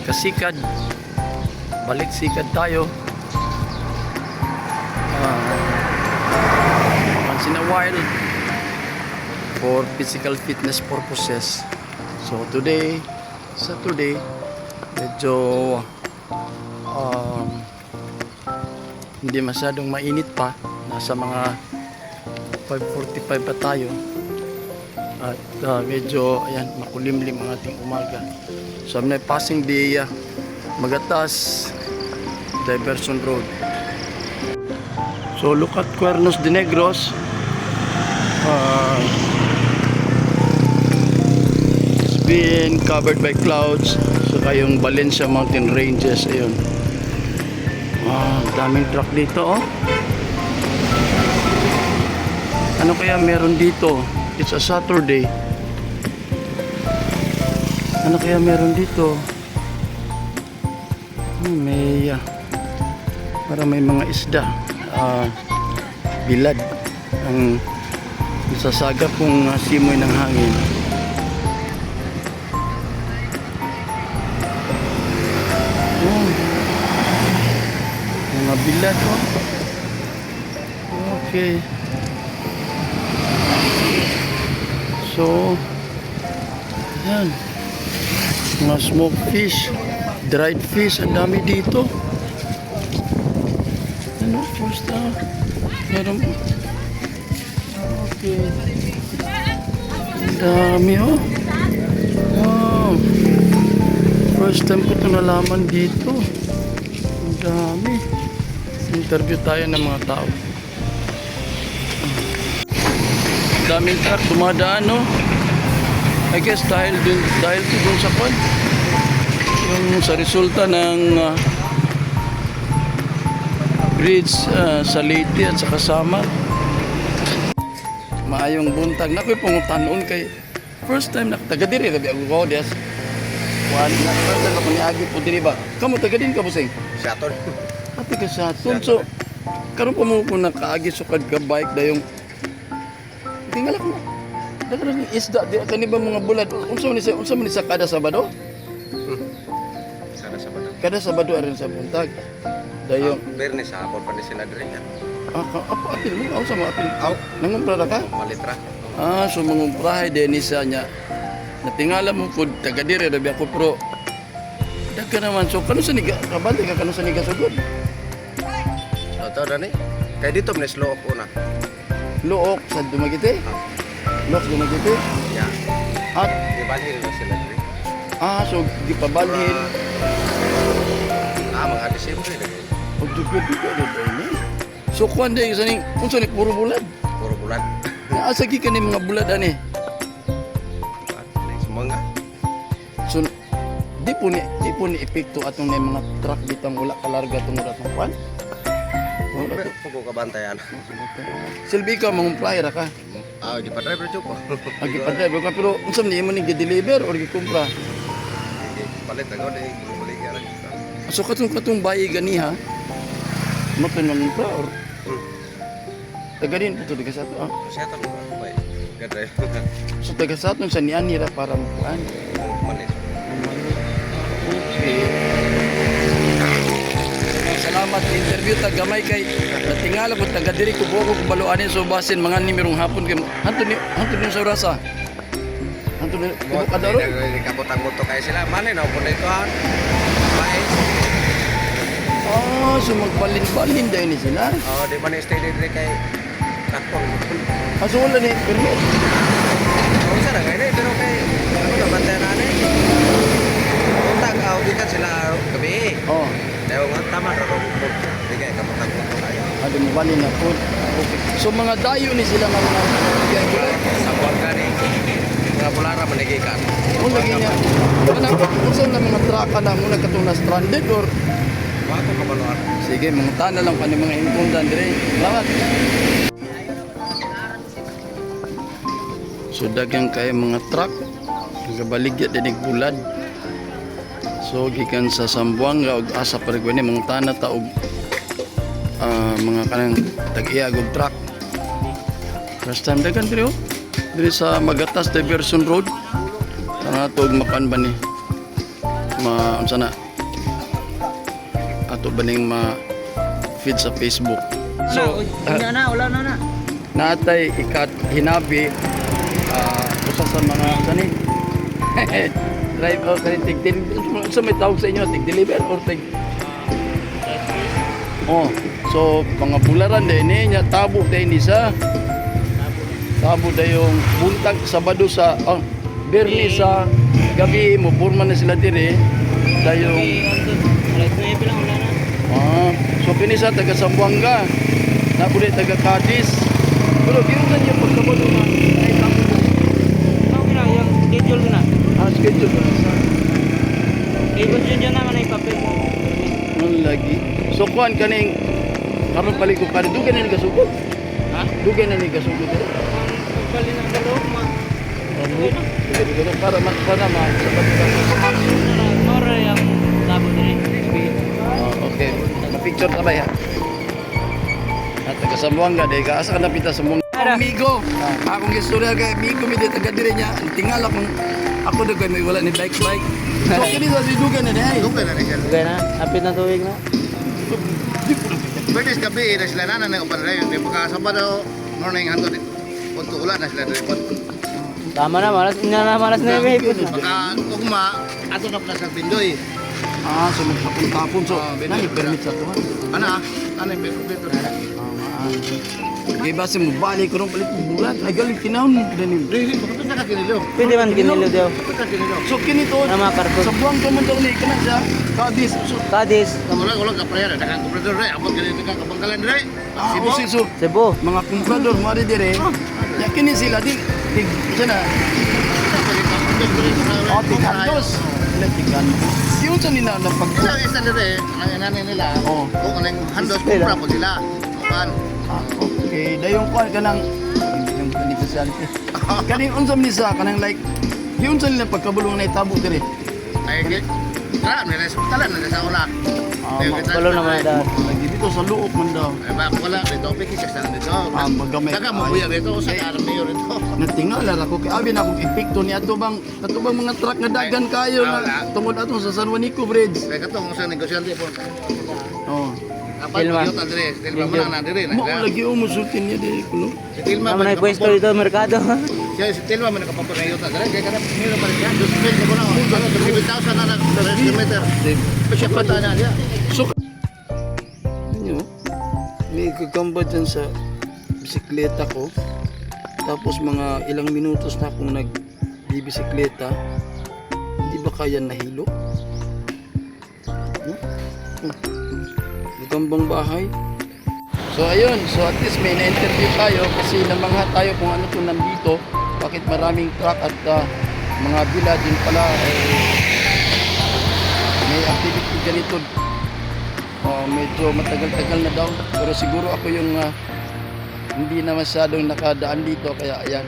Kasikad. Balik sikad tayo. Once in a while for physical fitness purposes. So today, Saturday, medyo hindi masyadong mainit pa. Nasa mga 5:45 pa tayo. At medyo ayan, makulimlim ang ating umaga. So I'm passing the Magatas Diversion Road. So look at Cuernos de Negros. It's been covered by clouds. So kayong Valencia Mountain Ranges. Ayun. Daming truck dito, oh. Ano kaya meron dito? It's a Saturday. Ano kaya meron dito? Para may mga isda. Bilad ang nasasagap kung simoy ng hangin. Mga bilad, oh. Okay. So, yan. Mga smoked fish, dried fish, ang dami dito. Ano, first meron. Okay. Ang dami, oh. Wow. First time ko ito nalaman dito. Ang dami. Interview tayo ng mga tao. Daming truck dumadaan, no? I guess dahil dun sa kwan, yung sa resulta ng bridge sa Leyte at sa kasama. Maayong buntag. Nakoy pangutan noon kay first time taga-diri rabi ako ko des. One na first time ako niagi po diri ba. Kamu taga din ka busing? Saturn. Ati ka Saturn. So karon pa mo ko nakaagi sukad ka bike dayong tingala ko. Dagan isda di kani ba mga bulad unsa man ni sa kada Sabado? Kada Sabado. Kada Sabado aron sa buntag. Dayong Bernes hapon pa ni sila diri. apa apil mo sa mga apil. Aw, Nangumpra ra ka? malitra. So mangumprahe din isa niya. Natingala mo pud taga diri rabi ako pero daghan naman so kanu sa niga kabante ka kanu sa niga sugod. Ato dani. Kay dito mnes look una. Luok sa Dumaguete. Luok Dumaguete. Ya. At Di balhin na sila diri. so di pabalhin. Mga Disyembre lagi. Og dugod ini. So kuan day sa ning unsa ni puro bulad. Puro bulan. Asa gi kani mga bulad ani. Sumanga. So di po ni epekto atong nay mga truck bitang wala kalarga tungod atong kuan. Pugo ka bantayan. Silbi ka mangumprahe ra ka. Di pa driver jud ko. Agi pa driver ka pero unsa ni mo ni gi-deliver or gi-kumpra? Palit ako di balik ka. So katong bayi ganiha. Mo nang kumpra or taga din puto taga sa ato. Saturn ko. Bay. Ka driver. So taga sa aton sa niani ra para makuan. Malit. Okay. Salamat sa interview tagamay kay natingala ko taga diri ko buko ko baluan so basin mga nimerong hapon kay hantud ni sa orasa. Hantud ni kadaro. Di kabutang moto kay sila. Mane na pud ito han. Bay. So magbalin-balin dahil ni sila. Di man stay diri kay Katong. So wala ni permit. Unsa na kay pero kay ano na bantayan ani? Untag gikan sila gabi. Daw nga tama ra ro. Di kay kabutang moto kayo. Ado mo balin na po. Okay. So mga dayo ni sila mga Sa bangka ni mga pulara manigikan. kung lagi niya. Unsa na mga traka na muna katong na stranded or Wako kabaluan. sige, mga tana lang pa ni mga impundan dire. Salamat. So dagang kay mga truck nagabaligya dinig bulad. So gikan sa Sambuanga ug asa parigwani mga tana ta og mga kanang tag-iya og truck. First time dagan dire diri sa Magatas Diversion Road. Tara tog makan ba ni? unsa na ato ba ning ma feed sa Facebook. So wala na. natay ikat hinabi usa sa mga kani drive or kani tig sa may tawag sa inyo tig deliver or tig so mga bularan din niya tabo din ni sa tabo yung buntag Sabado sa Berni sa gabi mo purma na sila dire dayong so kini sa taga Sambuanga na puli taga Cadiz pero giungan yung pagkabalo na ay tabo Yung schedule ko na. schedule ko na sa Ibon dyan naman ay papel mo. lagi so kuan kaning karon palig ko kan dugan na ni kasugod Ha? dugan na ni kasugod Bali na dalawang ma. para sa Mora yung labo din. okay na-picture ta ba ya at taga Sambuanga day ka asa ka napita sa mga amigo akong istorya kay amigo mi di taga dire niya tingala kung ako dagay may wala ni bike so kini sa sidugan na day Dugan na siya. Okay na. Apit na tuwing na. Pwede gabi na sila na upan rin. Di pa Sabado morning hangtod punto ulan na sila dito. Tama na. Malas na yung vehicle. Baka ugma ato na pala sa Pindoy. so magtapon so nani permit sa tuwa Ano yung beto na? kay base mo balik ko ron palit bulan ay galing kinahon ganin Dili, bakit na kinilo? Pwede man kinilo daw. Bakit na kinilo? so kinito Na mga karton. sa buwang ka man daw ni kana sa Cadiz so Kadis. Wala ka prayer, dagang komprador rin. Abot ganito ka kabangkalan rin. Sibo? so Cebu. mga kumprador mari dire ya kini sila di sana tigandos tigandos yun sa nila na pag Isa dire, ang inanay nila. Oo. Kung anong handos, kumpra po sila. Kupan. okay dayon ko kanang yung beneficiante kaning unsam ni sa kanang like yun sa nila pagkabulong na itabo dire Ay, tara, may resultalan na sa una. Walo naman daw. lagi dito sa luok man daw Ay, baka wala dito, pikis sa dito. magamay Daga mo buya dito, sa karang mayor dito. natingala ako kay abi na akong epekto ni ato bang mga truck nga dagan kayo na tungod ato sa San Juanico Bridge Kaya katong sa negosyante po. oh Kapag Tilma. magyot Andres, Tilma mo na dire. mo lagi umusultin niya di kuno Si Tilma Naman ay pwesto dito merkado. Siya si Tilma mo nakapapagayot Andres. Kaya kanap nila pa rin siya. Just pay ko na. Ano, 30,000 na kilometer. Siya pa na niya. so nyo may gagamba dyan sa bisikleta ko tapos mga ilang minutos na akong nagbibisikleta hindi ba kaya nahilo gagambang bahay so ayun so at least may na-interview tayo kasi namangha tayo kung ano to nandito bakit maraming truck at mga villa din pala may activity ganito medyo matagal-tagal na daw pero siguro ako yung hindi na masyadong nakadaan dito kaya ayan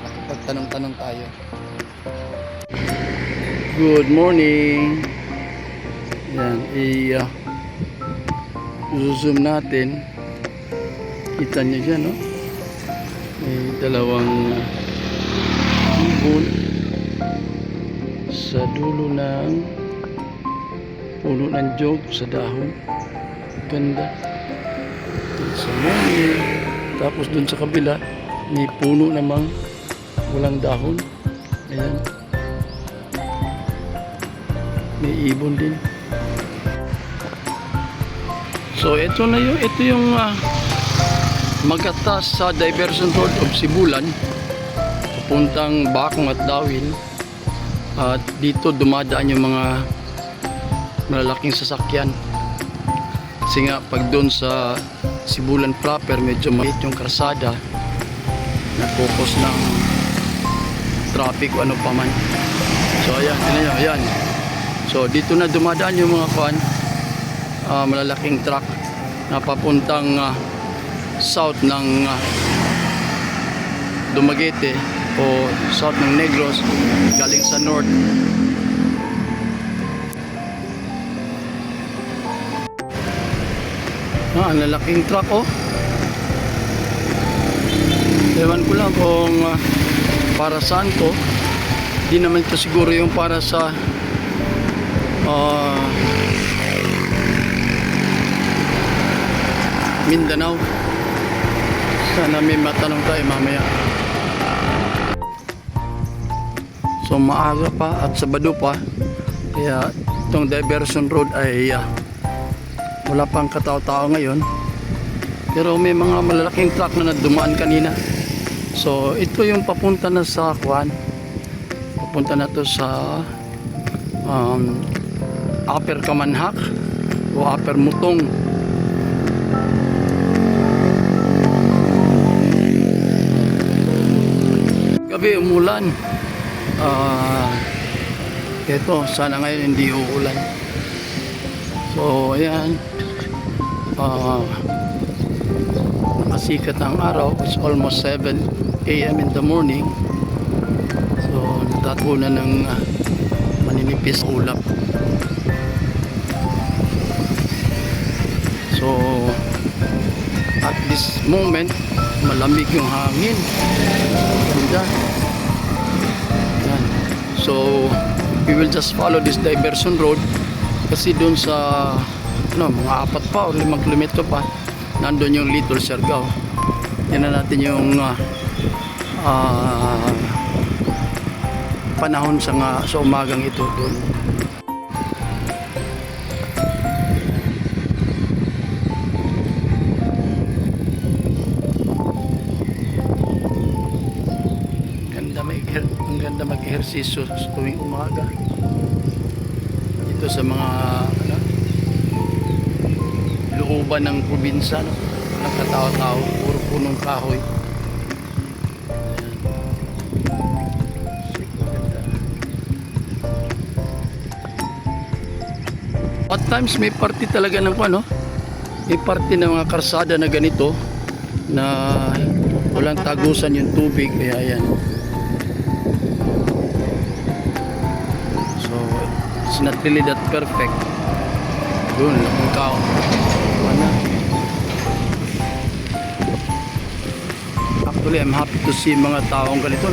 nakapagtanong-tanong tayo. Good morning. Ayan zoom natin kita nyo dyan no? May dalawang ibon sa dulo ng puno ng jog sa dahon ganda sa morning tapos dun sa kabila may puno namang walang dahon ayan may ibon din so ito yung magatas sa diversion road of Sibulan papuntang Bakong at Dawin at dito dumadaan yung mga malalaking sasakyan kasi nga pag doon sa Sibulan proper medyo maliit yung karsada na focus ng traffic o ano pa man so ayan, ayan so dito na dumadaan yung mga malalaking truck na papuntang south ng Dumaguete o south ng Negros galing sa north. Ang lalaking truck ewan ko lang kung para saan to di naman ito siguro yung para sa ah, Mindanao. Sana may matanong tayo mamaya. So maaga pa at Sabado pa, kaya itong diversion road ay wala pang katao-tao ngayon, pero may mga malalaking truck na dumaan kanina. So ito yung papunta na sa Kwan, papunta na to sa Upper Kamanhak o Upper Mutong. Gabi umulan. Ito, sana ngayon hindi uulan. So ayan, nakasikat ang araw. It's almost 7 AM in the morning. So natatunan ng maninipis ulap. So at this moment malamig yung hangin. Ganda. Yan. So we will just follow this diversion road kasi doon sa mga 4 pa o 5 kilometro pa nandun yung Little Siargao. Yan na natin yung panahon sa umagang ito doon. Ang ganda mag-ehersisyo sa tuwing umaga dito sa mga looban ng probinsya, nagkatao-tao, puro punong kahoy. At times may party talaga ng may party ng mga karsada na ganito na walang tagusan yung tubig, kaya yan. It's not really that perfect. Doon, ang kao. Actually, I'm happy to see mga taong ganito.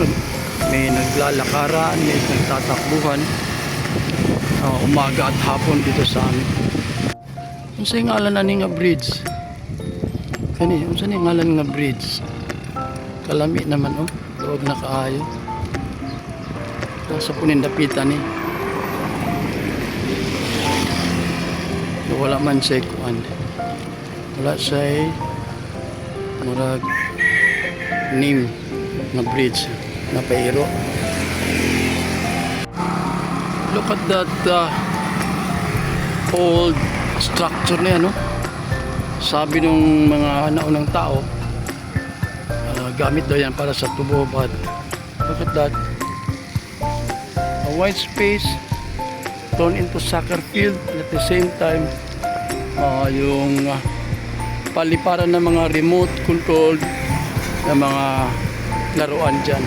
May naglalakaran, may nagtatakbuhan. Umaga at hapon dito sa amin. Ano sa ngalan na nga bridge? Ano sa ngalan nga bridge? Kalami naman, Loob na kaayo. Sa punindapitan wala man siya kuan, wala siya murag name na bridge na pairo. Look at that old structure na yan, sabi nung mga naunang tao gamit daw yan para sa tubo, but look at that, a wide space turned into soccer field, and at the same time yung paliparan ng mga remote controlled na mga laruan dyan.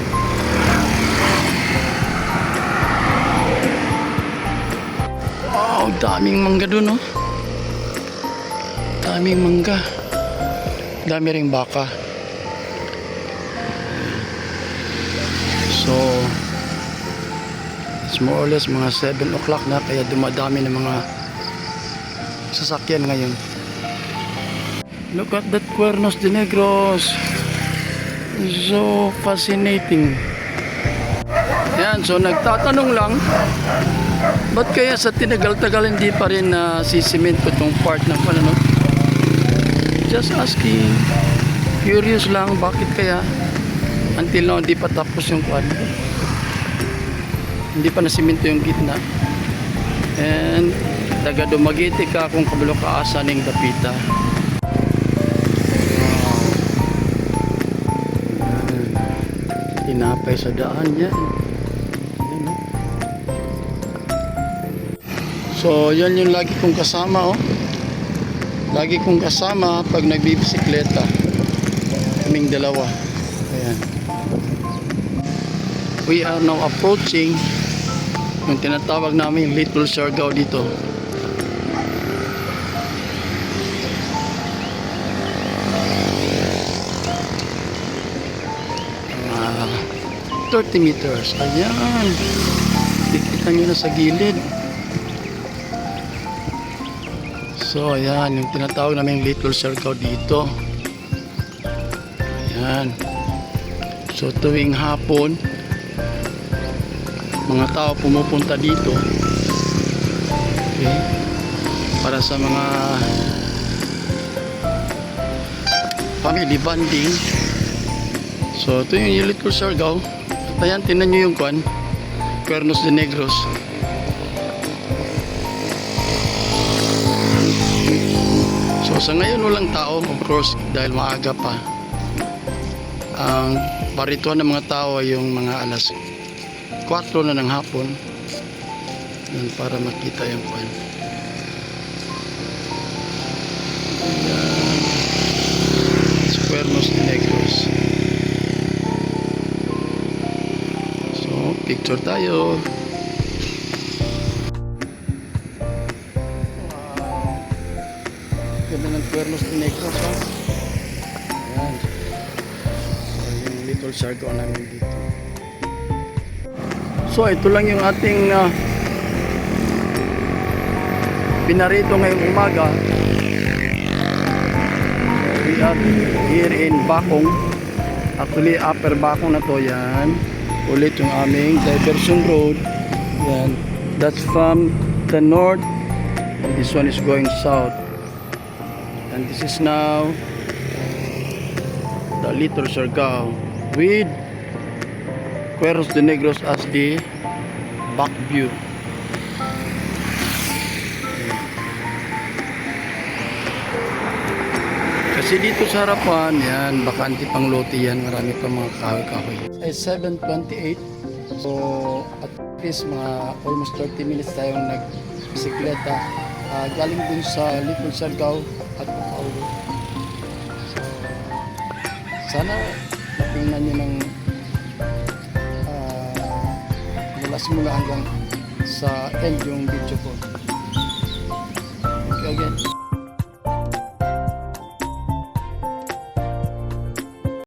Wow, daming mangga dun, daming mangga, dami ring baka. So it's more or less mga 7 o'clock na, kaya dumadami ng mga sasakyan ngayon. Look at that Cuernos de Negros, so fascinating. Yan, so nagtatanong lang, ba't kaya sa tinagal-tagal hindi pa rin sisimento itong part ng just asking, curious lang, bakit kaya until now hindi pa tapos yung hindi pa nasimento yung gitna. And taga Dumaguete ka kung kabalo ka asa ning dapita. Tinapay sa daan yan. So yan yung lagi kong kasama, lagi kong kasama pag nagbibisikleta, kaming dalawa. Ayan. We are now approaching yung tinatawag namin Little Siargao dito. 30 meters. Ayan. Kikita nyo na sa gilid. So ayan, yung tinatawag namin Little Siargao dito. Ayan. So tuwing hapon, mga tao pumupunta dito. Okay. Para sa mga family bonding. So ito yung Little Siargao. At ayan, tinan nyo yung kwan, Cuernos de Negros. So sa ngayon walang tao, of course, dahil maaga pa. Ang parituan ng mga tao ay yung mga alas 4 na ng hapon. Yan, para makita yung kwan. Cuernos de Negros. So, picture tayo. Wow. Ganda ng Cuernos de Negros, ha? Ayan. So, yung Little Siargao namin dito. So, ito lang yung ating pinarito ngayong umaga. We are here in Bakong. Actually, Upper Bakong na to. Yan. Ulit yung aming diversion road. Yan. That's from the north. And this one is going south. And this is now the Little Siargao with Cuernos de Negros as the back view. Kasi dito sa harapan, yan, bakante pang lote yan, marami pa mga kahoy-kahoy. Ay 7:28, so at least mga almost 30 minutes tayong nagbisikleta galing dun sa Little Siargao at Paulo. So, sana matingnan nyo ng mula simula hanggang sa end yung video ko.